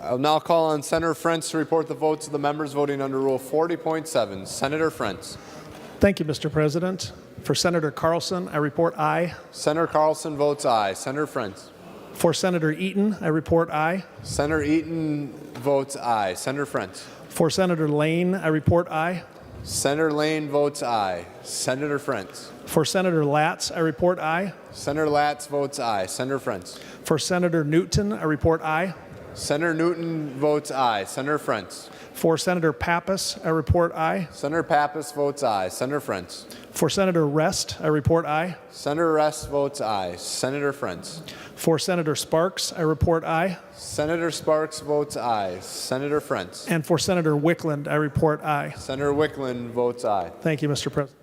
I'll now call on Senator Frentz to report the votes of the members voting under Rule 40.7. Senator Frentz. Thank you, Mr. President. For Senator Carlson, I report aye. Senator Carlson votes aye. Senator Frentz. For Senator Eaton, I report aye. Senator Eaton votes aye. Senator Frentz. For Senator Lane, I report aye. Senator Lane votes aye. Senator Frentz. For Senator Latz, I report aye. Senator Latz votes aye. Senator Frentz. For Senator Newton, I report aye. Senator Newton votes aye. Senator Frentz. For Senator Pappas, I report aye. Senator Pappas votes aye. Senator Frentz. For Senator Rest, I report aye. Senator Rest votes aye. Senator Frentz. For Senator Sparks, I report aye. Senator Sparks votes aye. Senator Frentz. And for Senator Wickland, I report aye. Senator Wickland votes aye. Thank you, Mr. President.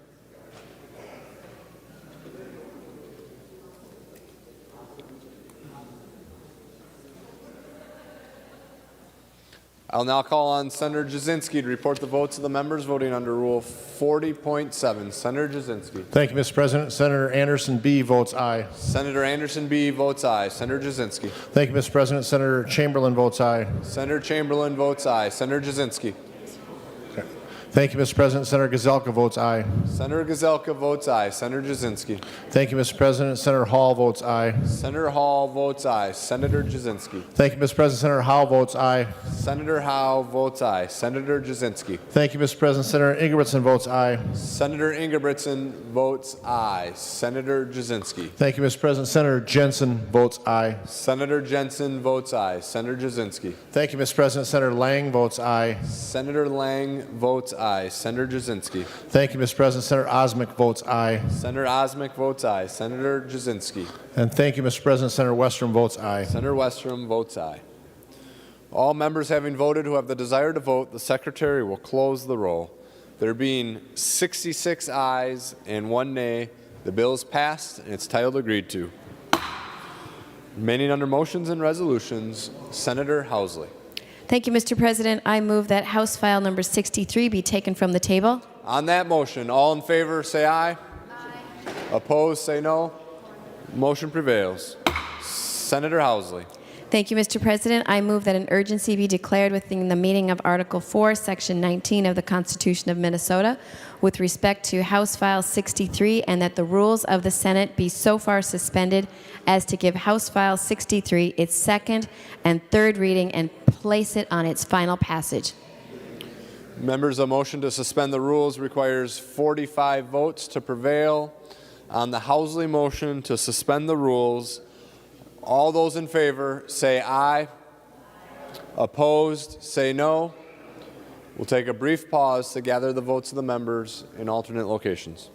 I'll now call on Senator Jasinski to report the votes of the members voting under Rule 40.7. Senator Jasinski. Thank you, Mr. President. Senator Anderson B. votes aye. Senator Anderson B. votes aye. Senator Jasinski. Thank you, Mr. President. Senator Chamberlain votes aye. Senator Chamberlain votes aye. Senator Jasinski. Thank you, Mr. President. Senator Gazelka votes aye. Senator Gazelka votes aye. Senator Jasinski. Thank you, Mr. President. Senator Hall votes aye. Senator Hall votes aye. Senator Jasinski. Thank you, Mr. President. Senator Howe votes aye. Senator Howe votes aye. Senator Jasinski. Thank you, Mr. President. Senator Ingebrigtsen votes aye. Senator Ingebrigtsen votes aye. Senator Jasinski. Thank you, Mr. President. Senator Jensen votes aye. Senator Jensen votes aye. Senator Jasinski. Thank you, Mr. President. Senator Lang votes aye. Senator Lang votes aye. Senator Jasinski. Thank you, Mr. President. Senator Osmic votes aye. Senator Osmic votes aye. Senator Jasinski. And thank you, Mr. President. Senator Westrom votes aye. Senator Westrom votes aye. All members having voted who have the desire to vote, the Secretary will close the roll. There being 66 ayes and 1 nay, the bill is passed and its title agreed to. Remaining under motions and resolutions, Senator Housley. Thank you, Mr. President. I move that House File number 63 be taken from the table. On that motion, all in favor say aye. Aye. Opposed say no. Motion prevails. Senator Housley. Thank you, Mr. President. I move that an urgency be declared within the meaning of Article 4, Section 19 of the Constitution of Minnesota with respect to House File 63, and that the rules of the Senate be so far suspended as to give House File 63 its second and third reading and place it on its final passage. Members, a motion to suspend the rules requires 45 votes to prevail. On the Housley motion to suspend the rules, all those in favor say aye. Opposed say no. We'll take a brief pause to gather the votes of the members in alternate locations.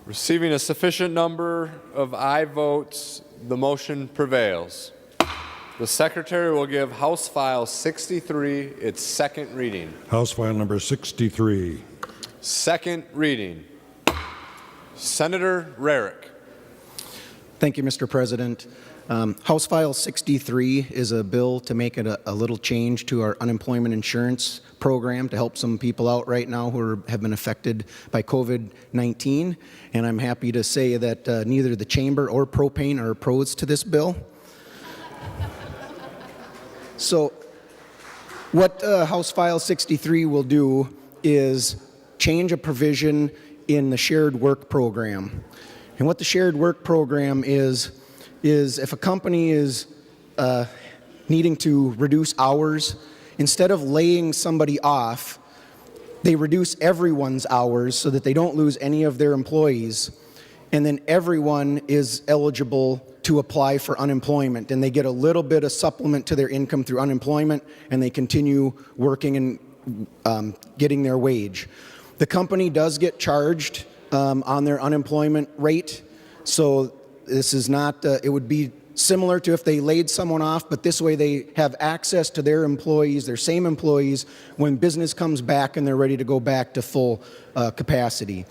Receiving a sufficient number of aye votes, the motion prevails. The Secretary will give House File 63 its second reading. House File number 63. Second reading. Senator Rarick. Thank you, Mr. President. House File 63 is a bill to make it a little change to our unemployment insurance program to help some people out right now who have been affected by COVID-19. And I'm happy to say that neither the Chamber or Propane are opposed to this bill. So what House File 63 will do is change a provision in the shared work program. And what the shared work program is if a company is needing to reduce hours, instead of laying somebody off, they reduce everyone's hours so that they don't lose any of their employees. And then everyone is eligible to apply for unemployment, and they get a little bit of supplement to their income through unemployment, and they continue working and getting their wage. The company does get charged on their unemployment rate, so this is not, it would be similar to if they laid someone off, but this way they have access to their employees, their same employees, when business comes back and they're ready to go back to full capacity.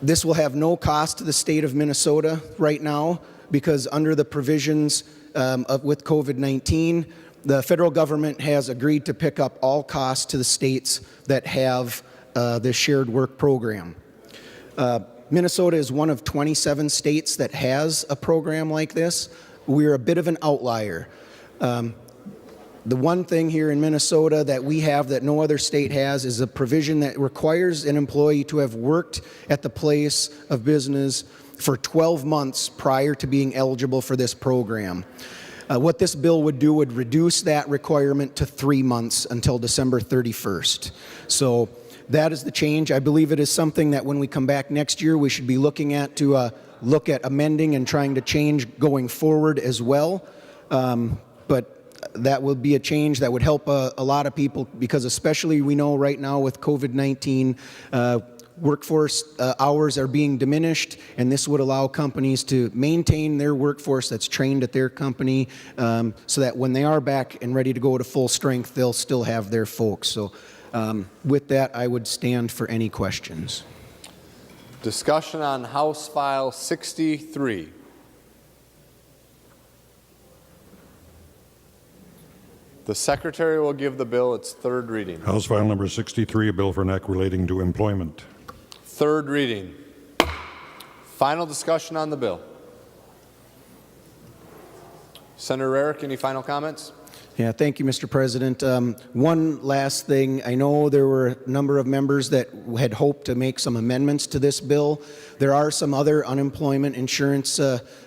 This will have no cost to the state of Minnesota right now because under the provisions with COVID-19, the federal government has agreed to pick up all costs to the states that have this shared work program. Minnesota is one of 27 states that has a program like this. We're a bit of an outlier. The one thing here in Minnesota that we have that no other state has is a provision that requires an employee to have worked at the place of business for 12 months prior to being eligible for this program. What this bill would do would reduce that requirement to 3 months until December 31st. So that is the change. I believe it is something that when we come back next year, we should be looking at to look at amending and trying to change going forward as well. But that will be a change that would help a lot of people because especially we know right now with COVID-19, workforce hours are being diminished, and this would allow companies to maintain their workforce that's trained at their company so that when they are back and ready to go to full strength, they'll still have their folks. So with that, I would stand for any questions. Discussion on House File 63. The Secretary will give the bill its third reading. House File Number 63, a bill for an act relating to employment. Third reading. Final discussion on the bill. Senator Rarick, any final comments? Yeah, thank you, Mr. President. One last thing. I know there were a number of members that had hoped to make some amendments to this bill. There are some other unemployment insurance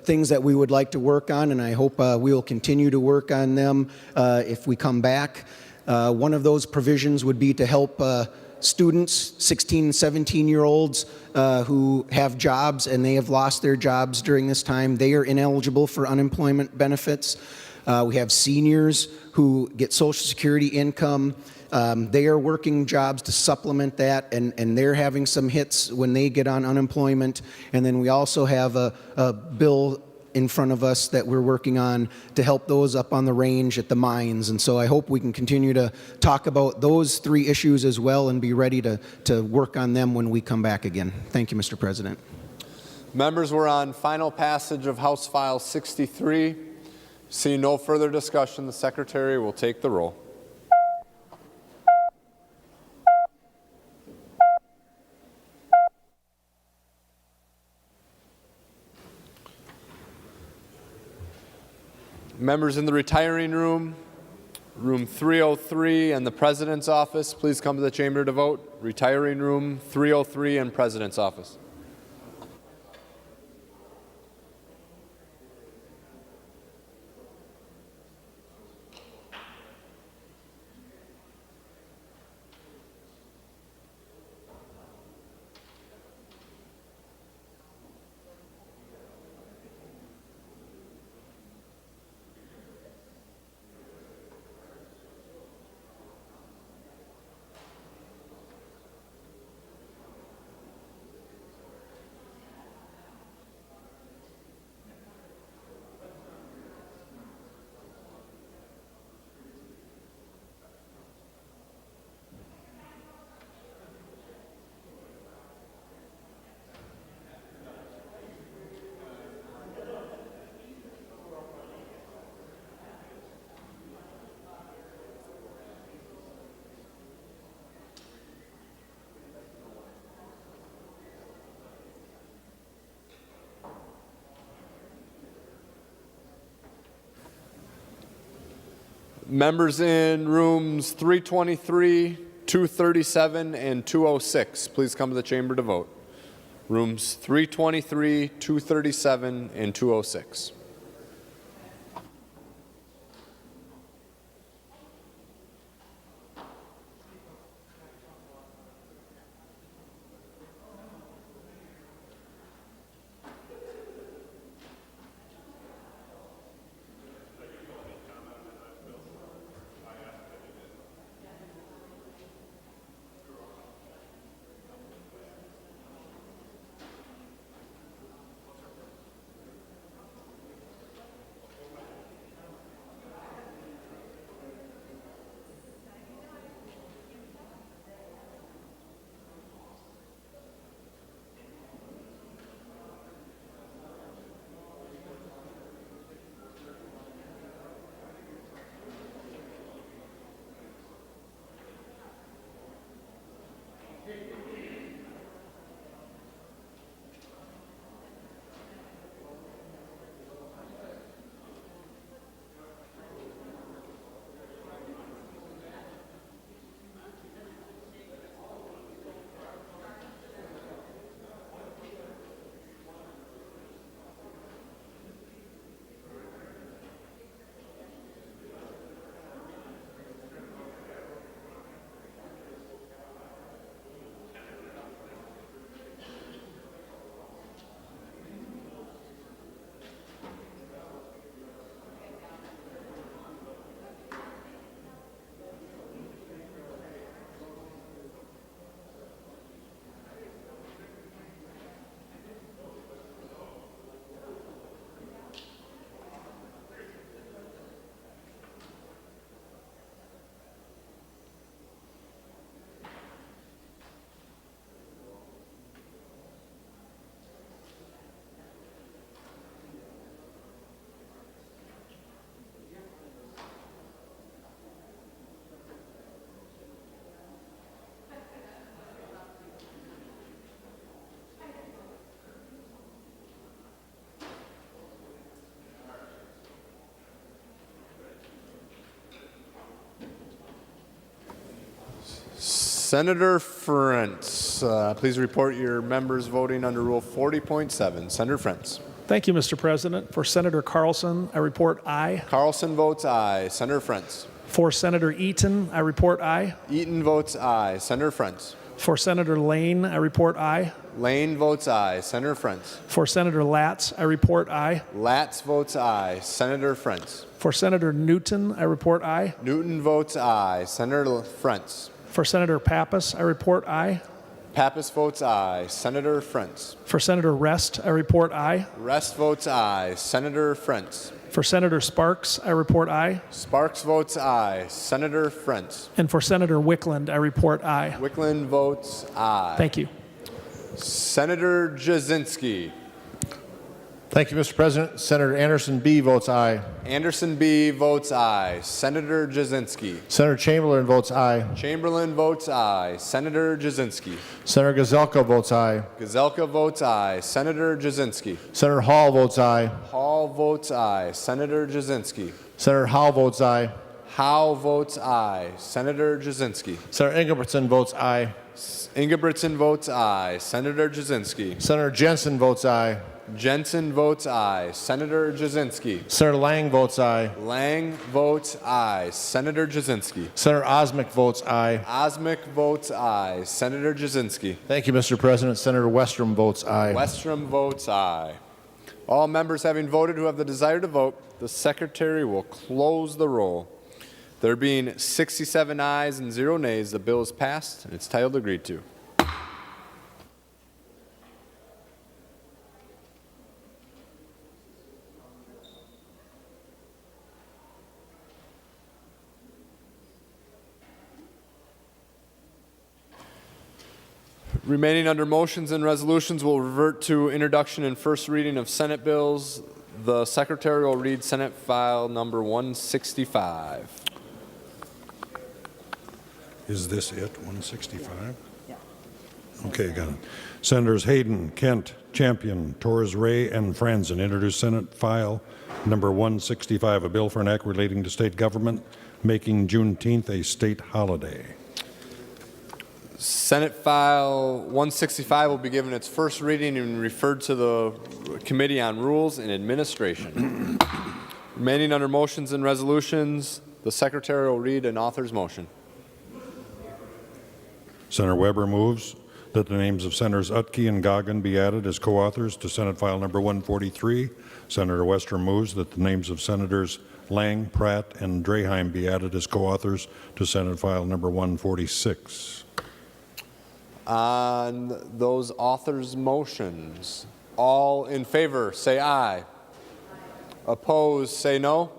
things that we would like to work on, and I hope we will continue to work on them if we come back. One of those provisions would be to help students, 16 and 17-year-olds who have jobs and they have lost their jobs during this time. They are ineligible for unemployment benefits. We have seniors who get Social Security income. They are working jobs to supplement that, and they're having some hits when they get on unemployment. And then we also have a bill in front of us that we're working on to help those up on the range at the mines. And so I hope we can continue to talk about those three issues as well and be ready to work on them when we come back again. Thank you, Mr. President. Members, we're on final passage of House File 63. Seeing no further discussion, the Secretary will take the roll. Members in the retiring room, room 303 and the President's office, please come to the chamber to vote. Retiring room 303 and President's office. Members in rooms 323, 237, and 206, please come to the chamber to vote. Rooms 323, 237, and 206. Senator Frentz, please report your members voting under Rule 40.7. Senator Frentz. Thank you, Mr. President. For Senator Carlson, I report aye. Carlson votes aye. Senator Frentz. For Senator Eaton, I report aye. Eaton votes aye. Senator Frentz. For Senator Lane, I report aye. Lane votes aye. Senator Frentz. For Senator Latz, I report aye. Latz votes aye. Senator Frentz. For Senator Newton, I report aye. Newton votes aye. Senator Frentz. For Senator Pappas, I report aye. Pappas votes aye. Senator Frentz. For Senator Rest, I report aye. Rest votes aye. Senator Frentz. For Senator Sparks, I report aye. Sparks votes aye. Senator Frentz. And for Senator Wickland, I report aye. Wickland votes aye. Thank you. Senator Jasinski. Thank you, Mr. President. Senator Anderson B. votes aye. Anderson B. votes aye. Senator Jasinski. Senator Chamberlain votes aye. Chamberlain votes aye. Senator Jasinski. Senator Gazelka votes aye. Gazelka votes aye. Senator Jasinski. Senator Hall votes aye. Hall votes aye. Senator Jasinski. Senator Howe votes aye. Howe votes aye. Senator Jasinski. Senator Ingebrigtsen votes aye. Ingebrigtsen votes aye. Senator Jasinski. Senator Jensen votes aye. Jensen votes aye. Senator Jasinski. Senator Lang votes aye. Lang votes aye. Senator Jasinski. Senator Osmic votes aye. Osmic votes aye. Senator Jasinski. Thank you, Mr. President. Senator Westrom votes aye. Westrom votes aye. All members having voted who have the desire to vote, the Secretary will close the roll. There being 67 ayes and 0 nays, the bill is passed and it's titled agreed to. Remaining under motions and resolutions will revert to introduction and first reading of Senate bills. The Secretary will read Senate file number 165. Is this it, 165? Okay, got it. Senators Hayden, Kent, Champion, Torres Ray, and Franzen introduce Senate File Number 165, a bill for an act relating to state government, making Juneteenth a state holiday. Senate File 165 will be given its first reading and referred to the Committee on Rules and Administration. Remaining under motions and resolutions, the Secretary will read an author's motion. Senator Weber moves that the names of Senators Utke and Goggin be added as co-authors to Senate File Number 143. Senator Wester moves that the names of Senators Lang, Pratt, and Draheim be added as co-authors to Senate File Number 146. On those authors' motions, all in favor say aye. Opposed say no.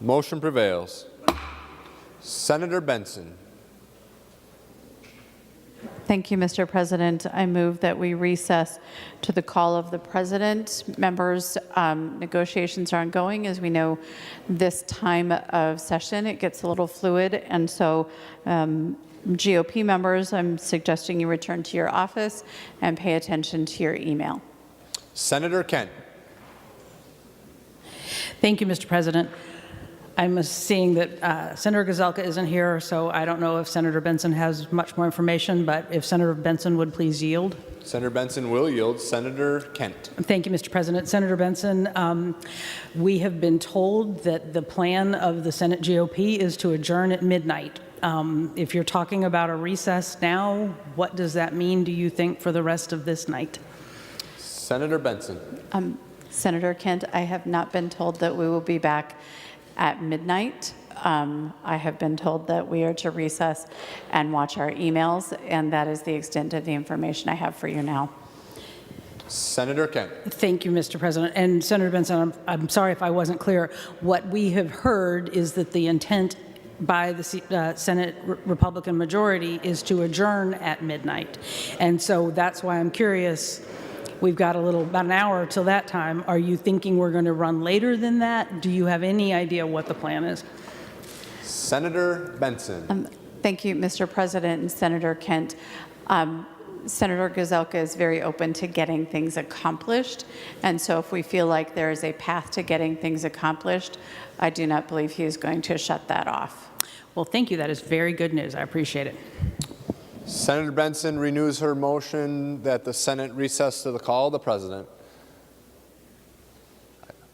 Motion prevails. Senator Benson. Thank you, Mr. President. I move that we recess to the call of the President. Members, negotiations are ongoing. As we know, this time of session, it gets a little fluid. And so GOP members, I'm suggesting you return to your office and pay attention to your email. Senator Kent. Thank you, Mr. President. I'm seeing that Senator Gazelka isn't here, so I don't know if Senator Benson has much more information, but if Senator Benson would please yield. Senator Benson will yield. Senator Kent. Thank you, Mr. President. Senator Benson, we have been told that the plan of the Senate GOP is to adjourn at midnight. If you're talking about a recess now, what does that mean, do you think, for the rest of this night? Senator Benson. Senator Kent, I have not been told that we will be back at midnight. I have been told that we are to recess and watch our emails, and that is the extent of the information I have for you now. Senator Kent. Thank you, Mr. President. And Senator Benson, I'm sorry if I wasn't clear. What we have heard is that the intent by the Senate Republican majority is to adjourn at midnight. And so that's why I'm curious. We've got about an hour till that time. Are you thinking we're going to run later than that? Do you have any idea what the plan is? Senator Benson. Thank you, Mr. President and Senator Kent. Senator Gazelka is very open to getting things accomplished. And so if we feel like there is a path to getting things accomplished, I do not believe he is going to shut that off. Well, thank you. That is very good news. I appreciate it. Senator Benson renews her motion that the Senate recess to the call of the President.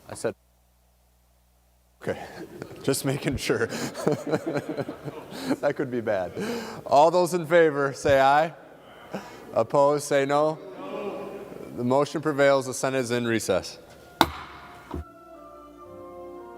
I said, okay, just making sure. That could be bad. All those in favor say aye. Opposed say no. The motion prevails. The Senate is in recess.